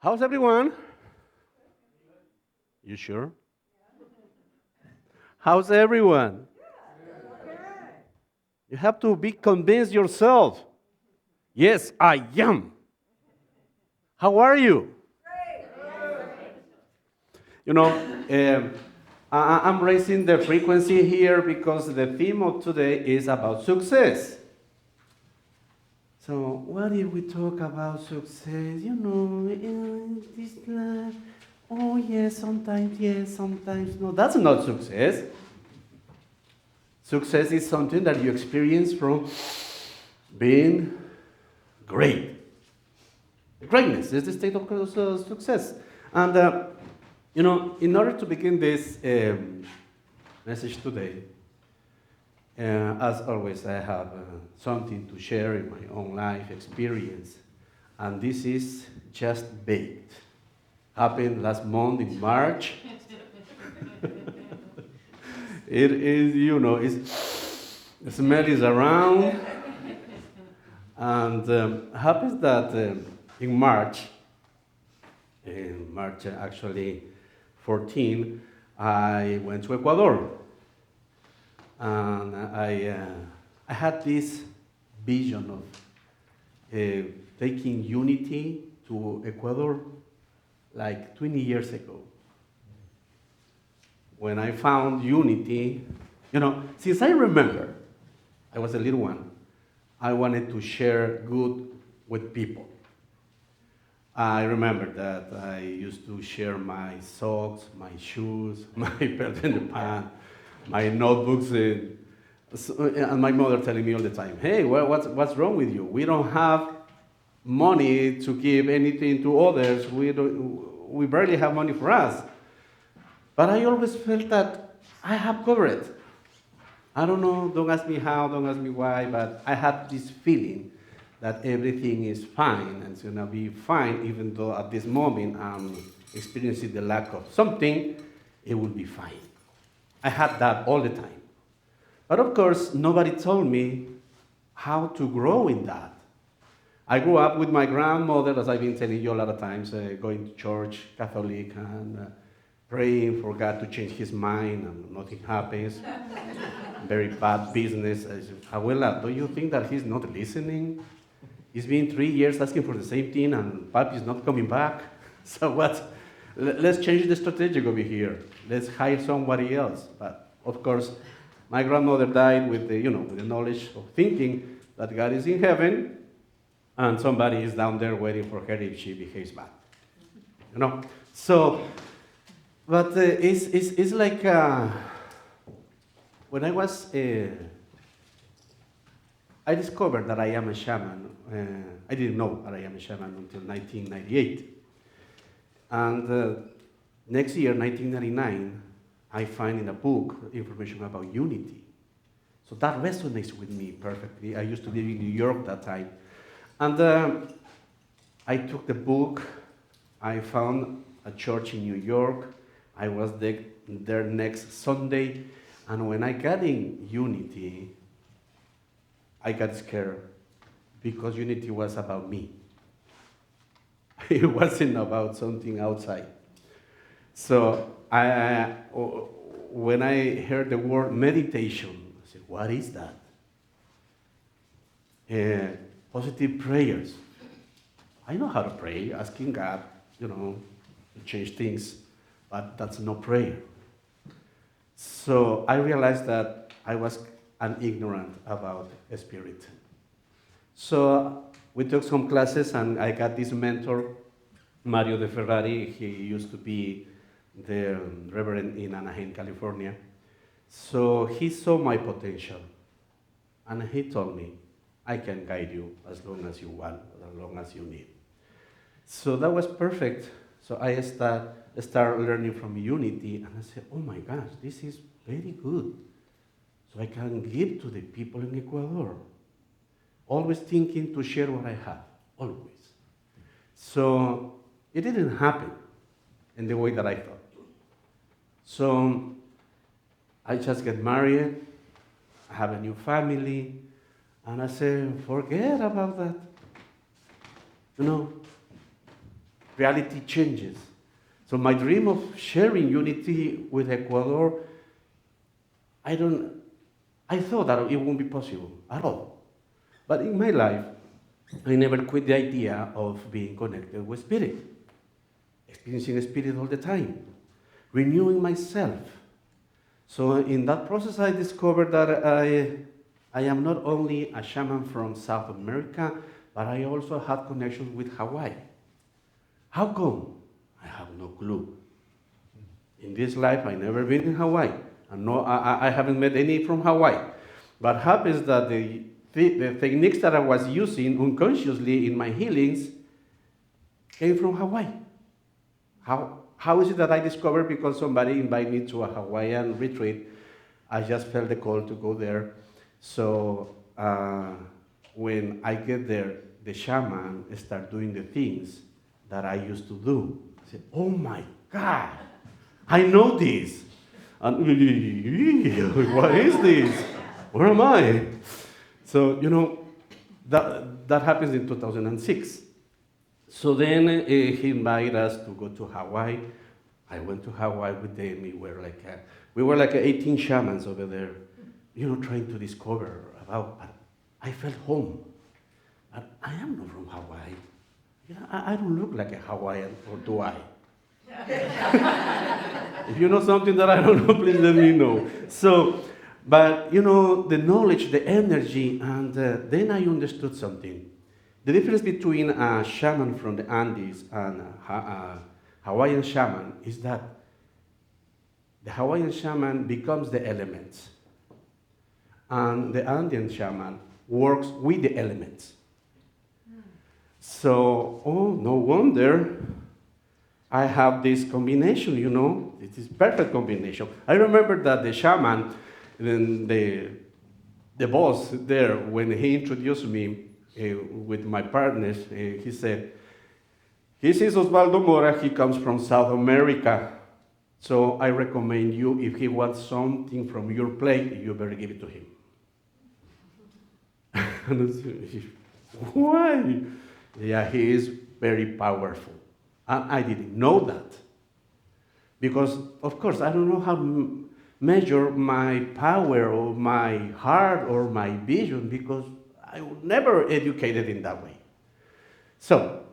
How's everyone? You sure? How's everyone? You have to be convinced yourself. Yes, I am. How are you? You know, I'm raising the frequency here because the theme of today is about success. So, what if we talk about success? In this life, oh yes, sometimes no. That's not success. Success is something that you experience from being great. Greatness is the state of success. And, in order to begin this message today, as always, I have something to share in my own life experience. And this is just baked. Happened last month in March. It is, the smell is around. And happens that in March actually 14, I went to Ecuador. And I had this vision of taking unity to Ecuador like 20 years ago. When I found unity, since I remember, I was a little one, I wanted to share good with people. I remember that I used to share my socks, my shoes, my belt in the pants, my notebooks, and my mother telling me all the time, "Hey, what's wrong with you? We don't have money to give anything to others. We barely have money for us." But I always felt that I have covered. I don't know, don't ask me how, don't ask me why, but I had this feeling that everything is fine and it's gonna be fine, even though at this moment I'm experiencing the lack of something, it will be fine. I had that all the time. But of course, nobody told me how to grow in that. I grew up with my grandmother, as I've been telling you a lot of times, going to church, Catholic, and praying for God to change his mind, and nothing happens. Very bad business. I said, Abuela, do you think that he's not listening? It's been 3 years asking for the same thing, and Papi's not coming back. So what? Let's change the strategy over here. Let's hire somebody else. But of course, my grandmother died with the knowledge of thinking that God is in heaven, and somebody is down there waiting for her if she behaves bad. So, but it's like when I was, I discovered that I am a shaman. I didn't know that I am a shaman until 1998. And next year, 1999, I find in a book information about unity. So that resonates with me perfectly. I used to live in New York that time. And I took the book. I found a church in New York. I was there next Sunday. And when I got in unity, I got scared because unity was about me. It wasn't about something outside. So when I heard the word meditation, I said, what is that? Positive prayers. I know how to pray, asking God, to change things, but that's no prayer. So I realized that I was an ignorant about a spirit. So we took some classes, and I got this mentor, Mario de Ferrari. He used to be the reverend in Anaheim, California. So he saw my potential, and he told me, I can guide you as long as you want, as long as you need. So that was perfect. So I started learning from unity, and I said, oh my gosh, this is very good. So I can give to the people in Ecuador. Always thinking to share what I have, always. So it didn't happen in the way that I thought. So I just get married, I have a new family, and I said, forget about that. reality changes. So my dream of sharing unity with Ecuador, I thought that it wouldn't be possible at all. But in my life, I never quit the idea of being connected with spirit, experiencing spirit all the time, renewing myself. So in that process, I discovered that I am not only a shaman from South America, but I also had connections with Hawaii. How come? I have no clue. In this life, I never been in Hawaii. And no, I haven't met any from Hawaii. But happens that the techniques that I was using unconsciously in my healings came from Hawaii. How is it that I discovered? Because somebody invited me to a Hawaiian retreat. I just felt the call to go there. So when I get there, the shaman start doing the things that I used to do. I said, oh my God, I know this. And what is this? Where am I? So, that happens in 2006. So then he invited us to go to Hawaii. I went to Hawaii with them. We were like 18 shamans over there, trying to discover about. I felt home. But I am not from Hawaii. I don't look like a Hawaiian, or do I? If you know something that I don't know, please let me know. So, but the knowledge, the energy, and then I understood something. The difference between a shaman from the Andes and a Hawaiian shaman is that the Hawaiian shaman becomes the elements, and the Andean shaman works with the elements. So, no wonder I have this combination, It is perfect combination. I remember that the shaman, the boss there, when he introduced me with my partners, he said, "This is Oswaldo Mora, he comes from South America. So I recommend you, if he wants something from your plate, you better give it to him." And I said, why? Yeah, he is very powerful. And I didn't know that. Because, of course, I don't know how to measure my power or my heart or my vision, because I was never educated in that way. So,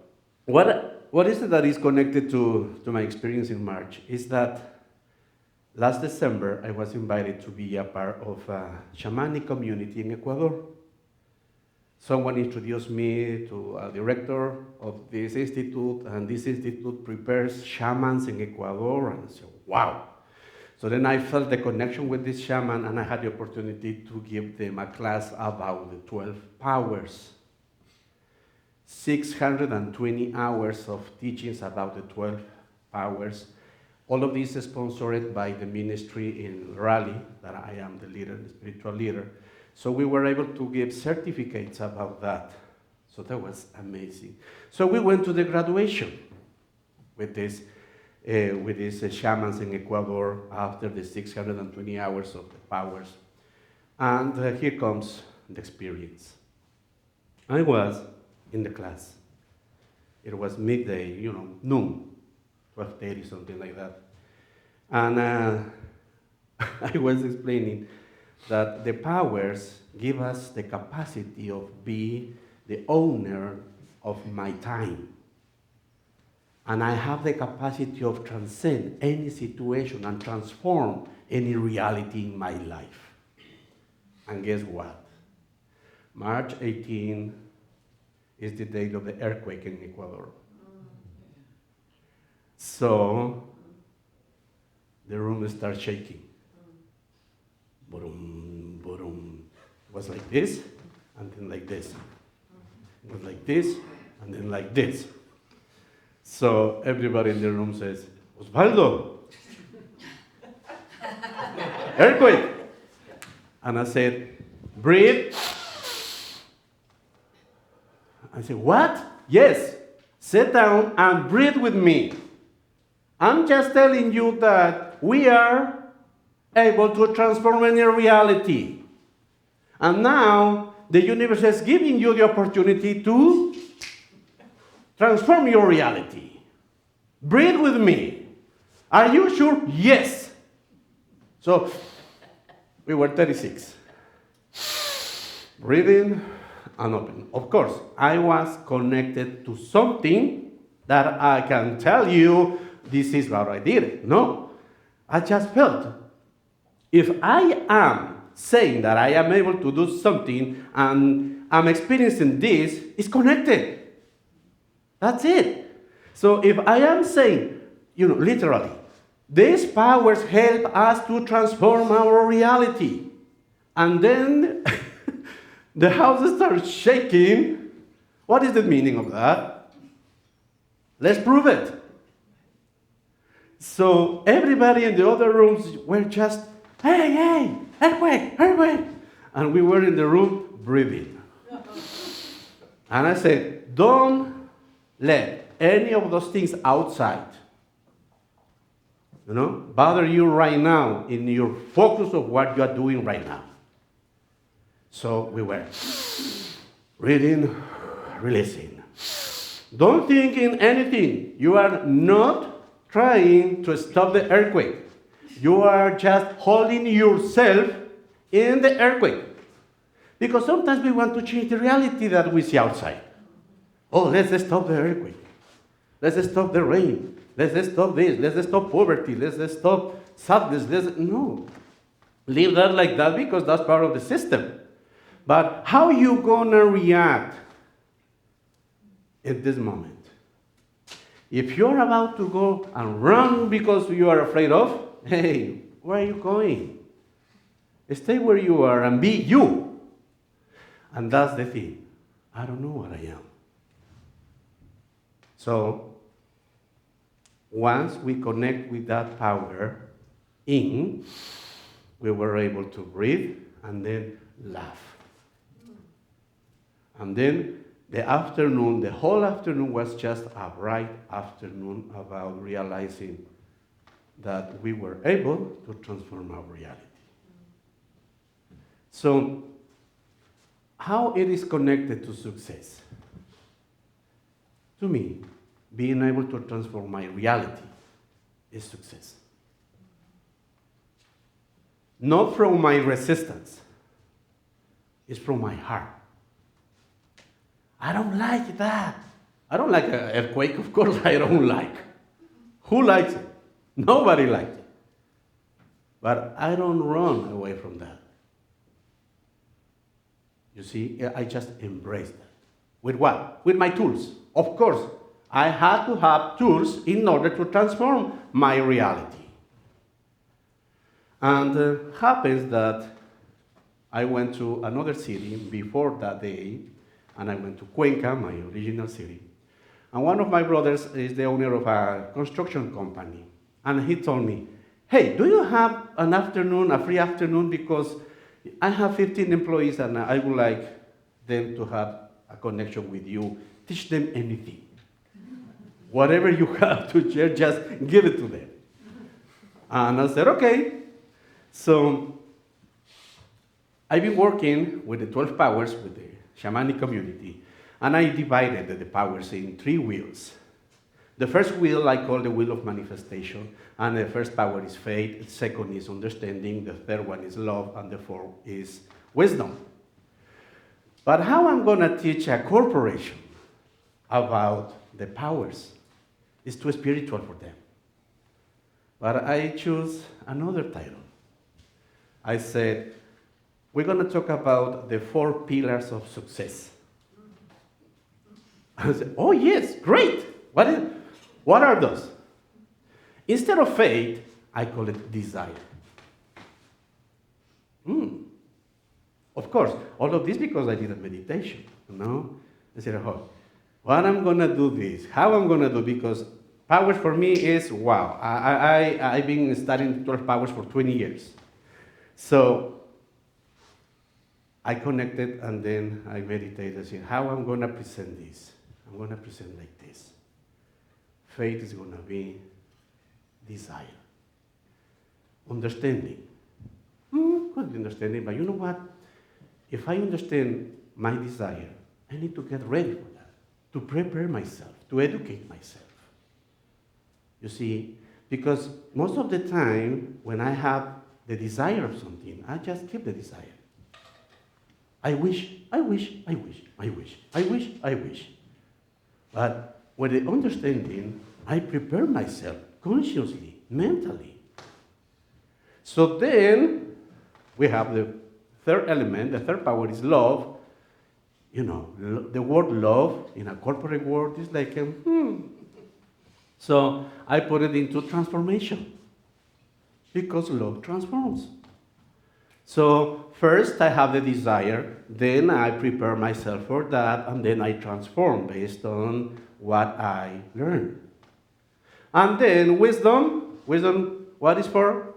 what is it that is connected to my experience in March is that last December I was invited to be a part of a shamanic community in Ecuador. Someone introduced me to a director of this institute, and this institute prepares shamans in Ecuador, and I said, wow. So then I felt the connection with this shaman, and I had the opportunity to give them a class about the 12 powers. 620 hours of teachings about the 12 powers. All of this is sponsored by the ministry in Raleigh, that I am the leader, the spiritual leader. So we were able to give certificates about that. So that was amazing. So we went to the graduation with these shamans in Ecuador after the 620 hours of the powers. And here comes the experience. I was in the class. It was midday, noon, 12:30, something like that. And I was explaining that the powers give us the capacity of being the owner of my time. And I have the capacity of transcend any situation and transform any reality in my life. And guess what? March 18 is the date of the earthquake in Ecuador. So the room starts shaking. Boom, boom. It was like this, and then like this. It was like this, and then like this. So everybody in the room says, "Osvaldo, earthquake." And I said, "Breathe." I said, "What?" "Yes, sit down and breathe with me. I'm just telling you that we are able to transform any reality. And now the universe is giving you the opportunity to transform your reality." Breathe with me. Are you sure? Yes. So we were 36. Breathing and open. Of course, I was connected to something that I can tell you this is what I did. No, I just felt. If I am saying that I am able to do something and I'm experiencing this, it's connected. That's it. So if I am saying, literally, these powers help us to transform our reality. And then the house starts shaking. What is the meaning of that? Let's prove it. So everybody in the other rooms were just, hey, earthquake. And we were in the room breathing. And I said, don't let any of those things outside, bother you right now in your focus of what you are doing right now. So we were reading, releasing. Don't think in anything. You are not trying to stop the earthquake. You are just holding yourself in the earthquake. Because sometimes we want to change the reality that we see outside. Oh, let's stop the earthquake. Let's stop the rain. Let's stop this. Let's stop poverty. Let's stop sadness. No. Leave that like that because that's part of the system. But how you gonna react at this moment? If you're about to go and run because you are afraid of, hey, where are you going? Stay where you are and be you. And that's the thing. I don't know what I am. So, once we connect with that power we were able to breathe and then laugh. And then the whole afternoon was just a bright afternoon about realizing that we were able to transform our reality. So, how it is connected to success? To me, being able to transform my reality is success. Not from my resistance, it's from my heart. I don't like that. I don't like an earthquake, of course I don't like. Who likes it? Nobody likes it. But I don't run away from that. You see, I just embrace that. With what? With my tools. Of course, I had to have tools in order to transform my reality. And happens that I went to another city before that day, and I went to Cuenca, my original city. And one of my brothers is the owner of a construction company. And he told me, hey, do you have a free afternoon? Because I have 15 employees and I would like them to have a connection with you. Teach them anything. Whatever you have to share, just give it to them. And I said, okay. So I've been working with the 12 powers, with the shamanic community, and I divided the powers in 3 wheels. The first wheel I call the wheel of manifestation, and the first power is faith, the second is understanding, the third one is love, and the fourth is wisdom. But how I'm going to teach a corporation about the powers is too spiritual for them. But I choose another title. I said, we're going to talk about the 4 pillars of success. I said, oh yes, great. What are those? Instead of faith, I call it desire. Of course, all of this because I did a meditation, I said, oh, what I'm going to do this, how I'm going to do, because powers for me is, wow, I've been studying 12 powers for 20 years. So I connected and then I meditated, I said, how I'm going to present this? I'm going to present like this. Faith is going to be desire. Understanding. Could be understanding, but you know what? If I understand my desire, I need to get ready for that, to prepare myself, to educate myself. You see, because most of the time when I have the desire of something, I just keep the desire. I wish, I wish, I wish, I wish, I wish, I wish. But with the understanding, I prepare myself consciously, mentally. So then we have the third element, the third power is love. You know, the word love in a corporate world is like, So I put it into transformation because love transforms. So first I have the desire, then I prepare myself for that, and then I transform based on what I learn. And then wisdom, what is for?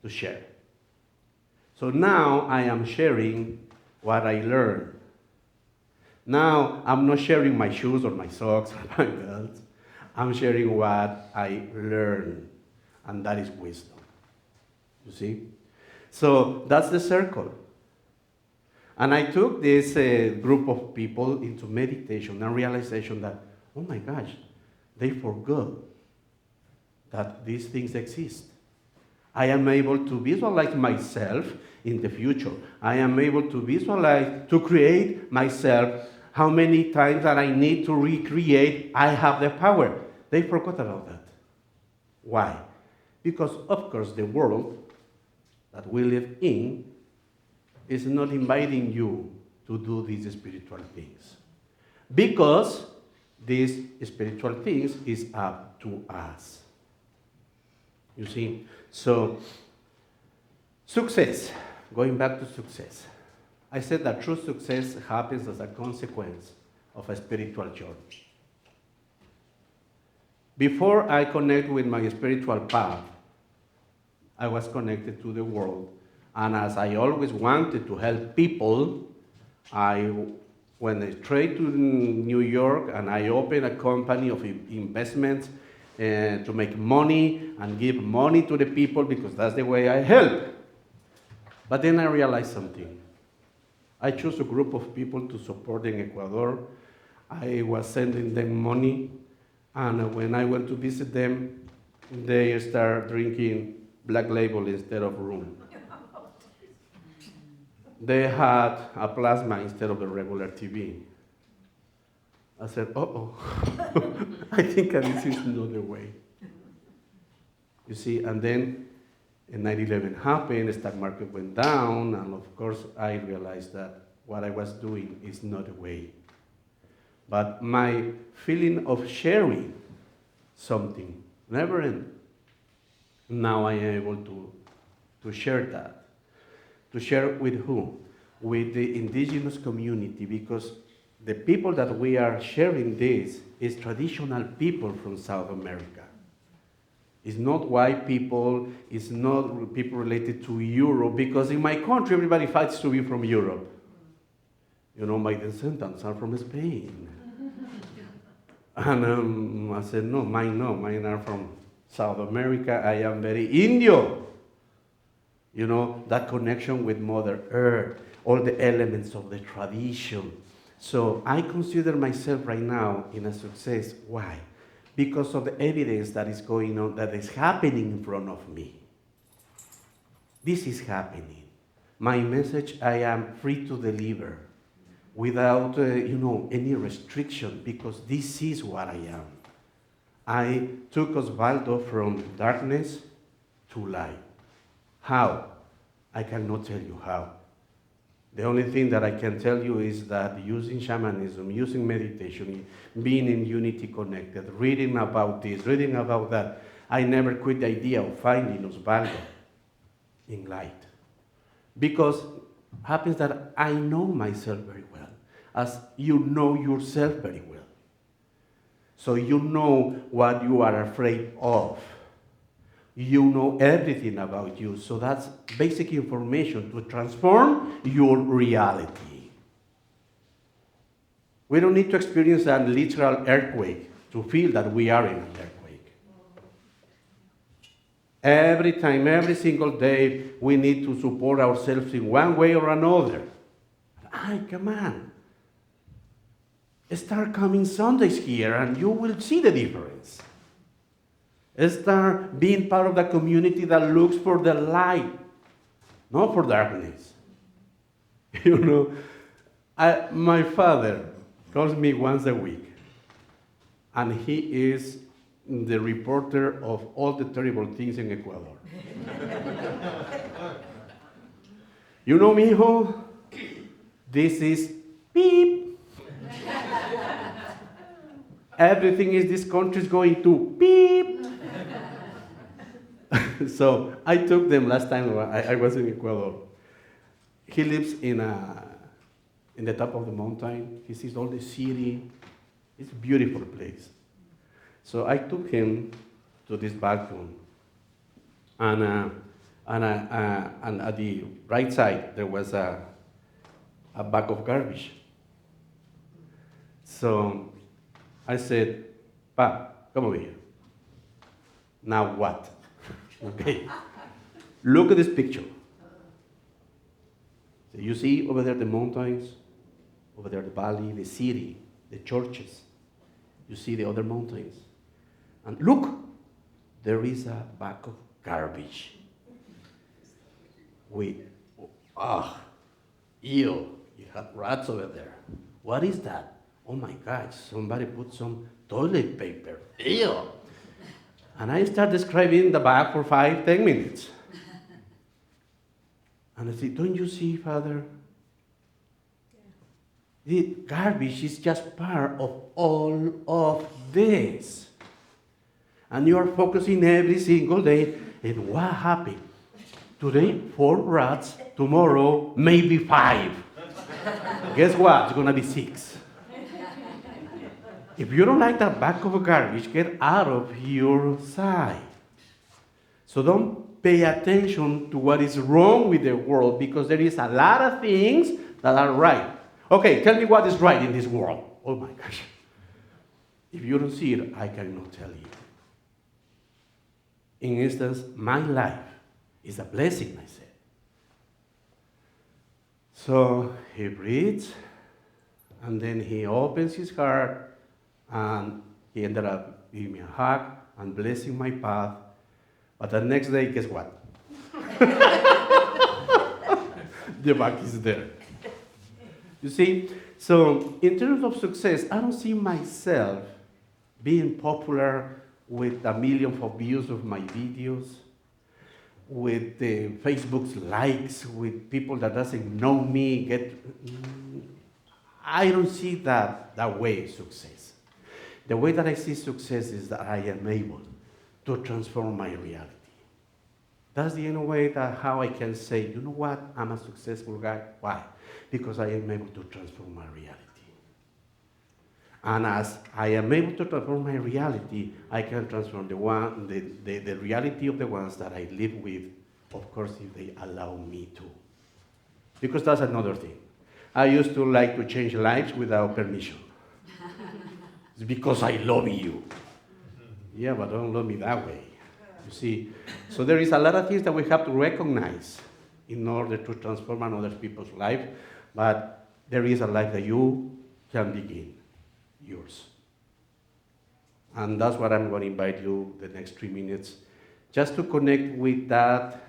To share. So now I am sharing what I learned. Now I'm not sharing my shoes or my socks or my belts. I'm sharing what I learned, and that is wisdom. You see? So that's the circle. And I took this group of people into meditation and realization that, oh my gosh, they forgot that these things exist. I am able to visualize myself in the future. I am able to visualize, to create myself how many times that I need to recreate. I have the power. They forgot about that. Why? Because, of course, the world that we live in is not inviting you to do these spiritual things. Because these spiritual things is up to us. You see? So, success. Going back to success. I said that true success happens as a consequence of a spiritual journey. Before I connect with my spiritual path, I was connected to the world. And as I always wanted to help people, I went straight to New York and I opened a company of investments to make money and give money to the people because that's the way I help. But then I realized something. I chose a group of people to support in Ecuador. I was sending them money, and when I went to visit them, they started drinking Black Label instead of rum. They had a plasma instead of the regular TV. I said, uh-oh, I think this is not the way. You see, and then 9/11 happened, the stock market went down, and of course I realized that what I was doing is not the way. But my feeling of sharing something never ended. Now I am able to share that. To share with who? With the indigenous community, because the people that we are sharing this is traditional people from South America. It's not white people, it's not people related to Europe, because in my country everybody fights to be from Europe. You know, my descendants are from Spain. And I said, no, mine are from South America. I am very Indio. You know, that connection with Mother Earth, all the elements of the tradition. So I consider myself right now in a success. Why? Because of the evidence that is going on, that is happening in front of me. This is happening. My message, I am free to deliver without, any restriction, because this is what I am. I took Oswaldo from darkness to light. How? I cannot tell you how. The only thing that I can tell you is that using shamanism, using meditation, being in unity connected, reading about this, reading about that, I never quit the idea of finding Osvaldo in light. Because it happens that I know myself very well, as you know yourself very well. So you know what you are afraid of. You know everything about you. So that's basic information to transform your reality. We don't need to experience a literal earthquake to feel that we are in an earthquake. Every time, every single day, we need to support ourselves in one way or another. Come on. Start coming Sundays here and you will see the difference. Start being part of the community that looks for the light, not for darkness. You know, my father calls me once a week, and he is the reporter of all the terrible things in Ecuador. You know, mijo, this is beep. Everything in this country is going to beep. So I took them last time I was in Ecuador. He lives in the top of the mountain. He sees all the city. It's a beautiful place. So I took him to this balcony, and at the right side there was a bag of garbage. So I said, "Pa, come over here. Now what?" Okay. Look at this picture. So you see over there the mountains, over there the valley, the city, the churches. You see the other mountains. And look, there is a bag of garbage. With, ew, you have rats over there. What is that? Oh my God, somebody put some toilet paper. Ew. And I start describing the bag for 5-10 minutes. And I say, don't you see, Father? The garbage is just part of all of this. And you are focusing every single day on what happened. Today, 4 rats. Tomorrow, maybe 5. Guess what? It's going to be 6. If you don't like that bag of garbage, get out of your sight. So don't pay attention to what is wrong with the world, because there is a lot of things that are right. Okay, tell me what is right in this world. Oh my gosh. If you don't see it, I cannot tell you. In instance, my life is a blessing, I said. So he breathes, and then he opens his heart, and he ended up giving me a hug and blessing my path. But the next day, guess what? The bag is there. You see? So in terms of success, I don't see myself being popular with 1 million views of my videos, with Facebook's likes, with people that doesn't know me. I don't see that way success. The way that I see success is that I am able to transform my reality. That's the only way that how I can say, you know what, I'm a successful guy. Why? Because I am able to transform my reality. And as I am able to transform my reality, I can transform the reality of the ones that I live with, of course, if they allow me to. Because that's another thing. I used to like to change lives without permission. It's because I love you. Yeah, but don't love me that way. You see? So there is a lot of things that we have to recognize in order to transform another people's life, but there is a life that you can begin, yours. And that's what I'm going to invite you the next 3 minutes, just to connect with that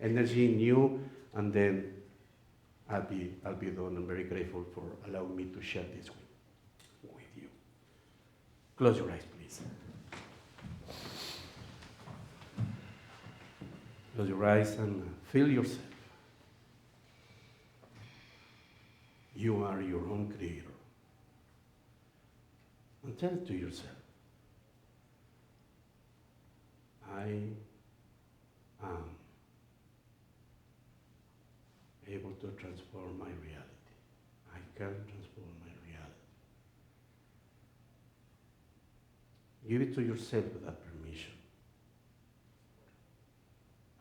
energy in you, and then I'll be done. I'm very grateful for allowing me to share this with you. Close your eyes, please. Close your eyes and feel yourself. You are your own creator. And tell it to yourself, I am able to transform my reality. I can transform my reality. Give it to yourself with that permission.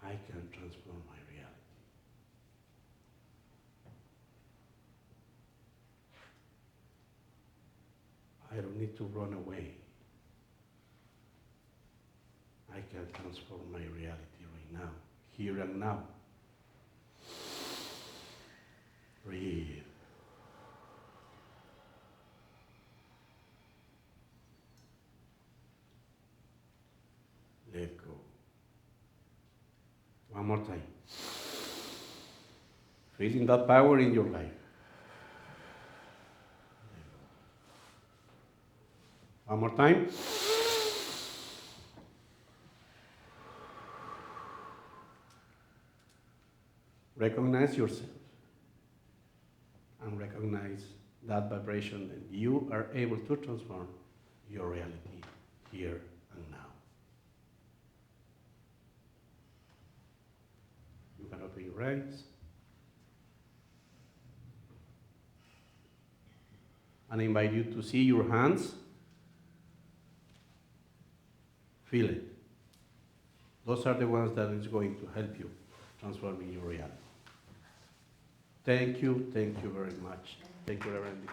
I can transform my reality. I don't need to run away. I can transform my reality right now, here and now. Breathe. Let go. One more time. Feeling that power in your life. One more time. Recognize yourself and recognize that vibration that you are able to transform your reality here and now. You can open your eyes and I invite you to see your hands. Feel it. Those are the ones that is going to help you transforming your reality. Thank you very much. Thank you, Reverend.